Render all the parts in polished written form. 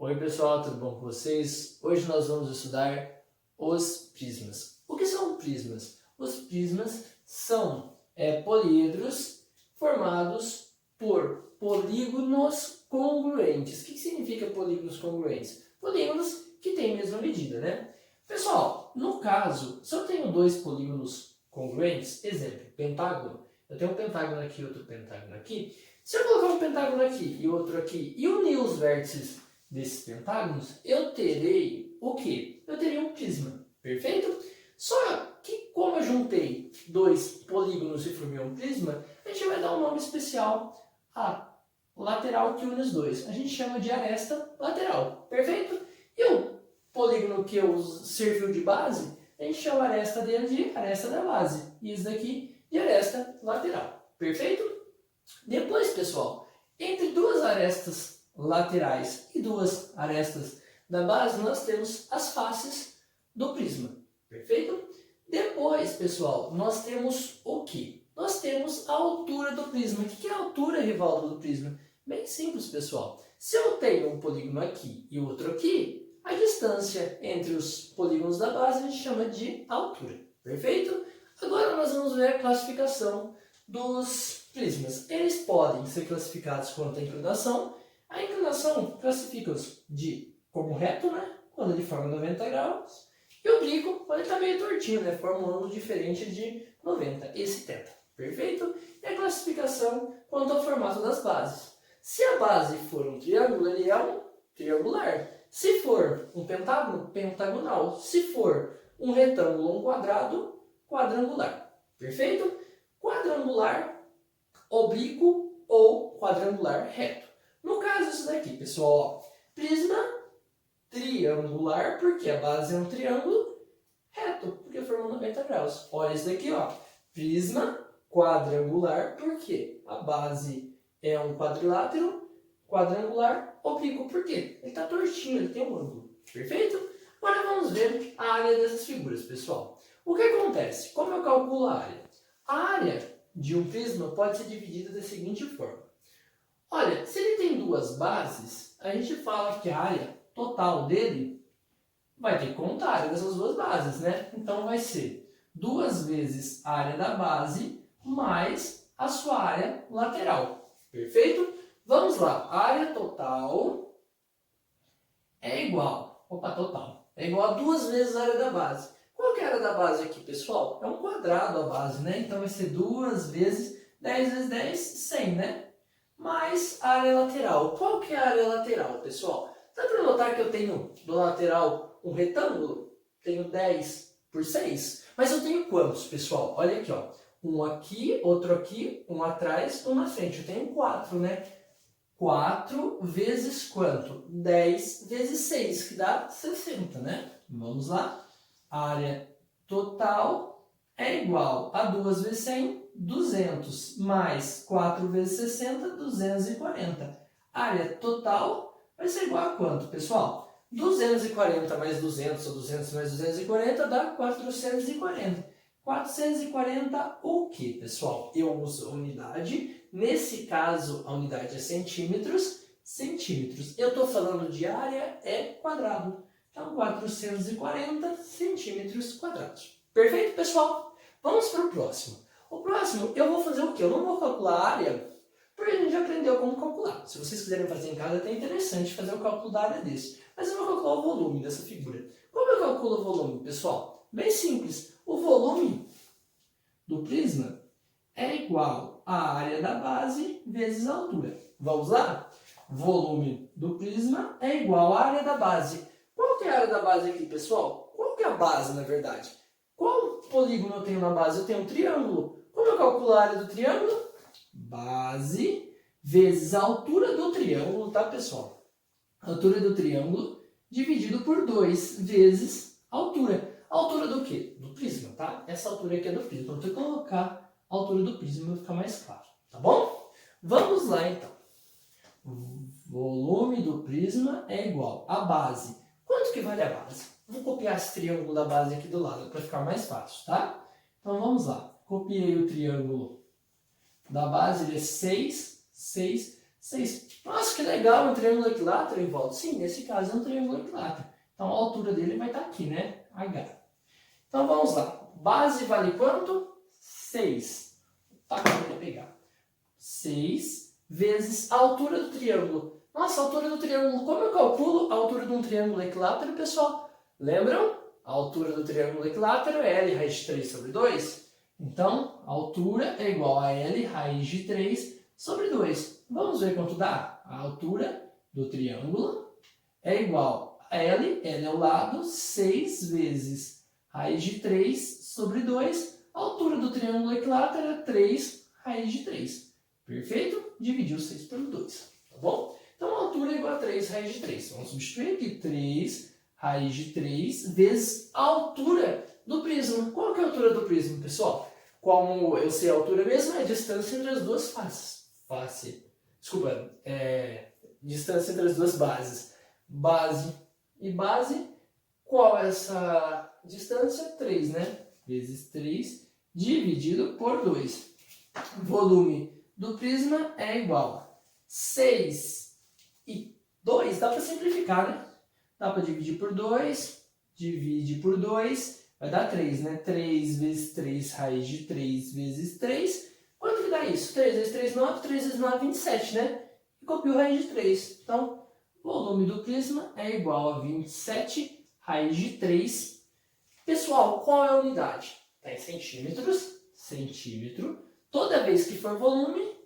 Oi pessoal, tudo bom com vocês? Hoje nós vamos estudar os prismas. O que são prismas? Os prismas são poliedros formados por polígonos congruentes. O que significa polígonos congruentes? Polígonos que têm a mesma medida, né? Pessoal, no caso, se eu tenho dois polígonos congruentes, exemplo, pentágono, eu tenho um pentágono aqui e outro pentágono aqui. Se eu colocar um pentágono aqui e outro aqui e unir os vértices desses pentágonos, eu terei o quê? Eu terei um prisma, perfeito? Só que como eu juntei dois polígonos e formei um prisma, a gente vai dar um nome especial à lateral que une os dois. A gente chama de aresta lateral, perfeito? E o polígono que eu serviu de base, a gente chama a aresta dele de aresta da base. E isso daqui de aresta lateral, perfeito? Depois, pessoal, entre duas arestas laterais e duas arestas da base, nós temos as faces do prisma, perfeito? Depois, pessoal, nós temos o que? Nós temos a altura do prisma. O que é a altura, Rivaldo, do prisma? Bem simples, pessoal. Se eu tenho um polígono aqui e outro aqui, a distância entre os polígonos da base a gente chama de altura, perfeito? Agora nós vamos ver a classificação dos prismas. Eles podem ser classificados quanto à inclinação. A inclinação classifica-os como reto, né? Quando ele forma 90 graus. E oblíquo, quando ele está meio tortinho, né? Forma um ângulo diferente de 90. Esse θ. Perfeito? E a classificação quanto ao formato das bases. Se a base for um triângulo, ele é um triangular. Se for um pentágono, pentagonal. Se for um retângulo ou um quadrado, quadrangular. Perfeito? Quadrangular, oblíquo ou quadrangular reto. No caso, isso daqui, pessoal, ó, prisma triangular, porque a base é um triângulo reto, porque forma 90 graus. Olha isso daqui, ó, prisma quadrangular, porque a base é um quadrilátero, quadrangular, oblíquo, porque ele está tortinho, ele tem um ângulo. Perfeito? Agora vamos ver a área dessas figuras, pessoal. O que acontece? Como eu calculo a área? A área de um prisma pode ser dividida da seguinte forma. Olha, se ele tem duas bases, a gente fala que a área total dele vai ter que contar a área dessas duas bases, né? Então vai ser 2 vezes a área da base mais a sua área lateral. Perfeito? Vamos lá. A área total é igual. É igual a 2 vezes a área da base. Qual que é a área da base aqui, pessoal? É um quadrado a base, né? Então vai ser 2 vezes 10 vezes 10, 100, né? Mais a área lateral. Qual que é a área lateral, pessoal? Dá para notar que eu tenho do lateral um retângulo? Tenho 10 por 6. Mas eu tenho quantos, pessoal? Olha aqui, ó. Um aqui, outro aqui, um atrás, um na frente. Eu tenho 4, né? 4 vezes quanto? 10 vezes 6, que dá 60, né? Vamos lá. A área total é igual a 2 vezes 100, 200, mais 4 vezes 60, 240. A área total vai ser igual a quanto, pessoal? 240 mais 200, ou 200 mais 240, dá 440. 440 o que, pessoal? Eu uso a unidade. Nesse caso, a unidade é centímetros. Centímetros. Eu estou falando de área, é quadrado. Então, 440 centímetros quadrados. Perfeito, pessoal? Vamos para o próximo. O próximo, eu vou fazer o quê? Eu não vou calcular a área, porque a gente já aprendeu como calcular. Se vocês quiserem fazer em casa, é até interessante fazer o cálculo da área desse. Mas eu vou calcular o volume dessa figura. Como eu calculo o volume, pessoal? Bem simples. O volume do prisma é igual à área da base vezes a altura. Vamos lá? Volume do prisma é igual à área da base. Qual que é a área da base aqui, pessoal? Qual que é a base, na verdade? Qual polígono eu tenho na base? Eu tenho um triângulo. Como eu calculo a área do triângulo? Base vezes a altura do triângulo, tá, pessoal? A altura do triângulo dividido por 2 vezes a altura. A altura do quê? Do prisma, tá? Essa altura aqui é do prisma. Então, eu tenho que colocar a altura do prisma para ficar mais claro, tá bom? Vamos lá, então. O volume do prisma é igual à base. Quanto que vale a base? Vou copiar esse triângulo da base aqui do lado para ficar mais fácil, tá? Então vamos lá. Copiei o triângulo da base, ele é 6, 6 6. Nossa, que legal, um triângulo equilátero, Evaldo. Sim, nesse caso é um triângulo equilátero. Então a altura dele vai estar aqui, né? H. Então vamos lá. Base vale quanto? 6. Tá aqui para pegar. 6 vezes a altura do triângulo. Nossa, a altura do triângulo. Como eu calculo a altura de um triângulo equilátero, pessoal? Lembram? A altura do triângulo equilátero é L raiz de 3 sobre 2. Então, a altura é igual a L raiz de 3 sobre 2. Vamos ver quanto dá? A altura do triângulo é igual a L é o lado, 6 vezes raiz de 3 sobre 2. A altura do triângulo equilátero é 3 raiz de 3. Perfeito? Dividiu 6 pelo 2. Tá bom? Então, a altura é igual a 3 raiz de 3. Vamos substituir aqui 3 raiz de 3 vezes a altura do prisma. Qual que é a altura do prisma, pessoal? Como eu sei a altura mesmo, é a distância entre as duas faces. Distância entre as duas bases. Base e base. Qual é essa distância? 3, né? Vezes 3 dividido por 2. Volume do prisma é igual a 6 e 2. Dá para simplificar, né? Dá para dividir por 2. Divide por 2. Vai dar 3, né? 3 vezes 3 raiz de 3 vezes 3. Quanto que dá isso? 3 vezes 3, 9. 3 vezes 9, 27, né? E copio raiz de 3. Então, o volume do prisma é igual a 27 raiz de 3. Pessoal, qual é a unidade? Está em centímetros. Centímetro. Toda vez que for volume,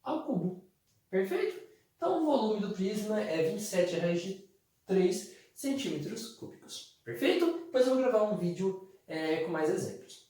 ao cubo. Perfeito? Então, o volume do prisma é 27 raiz de 3 centímetros cúbicos. Perfeito? Depois eu vou gravar um vídeo com mais exemplos.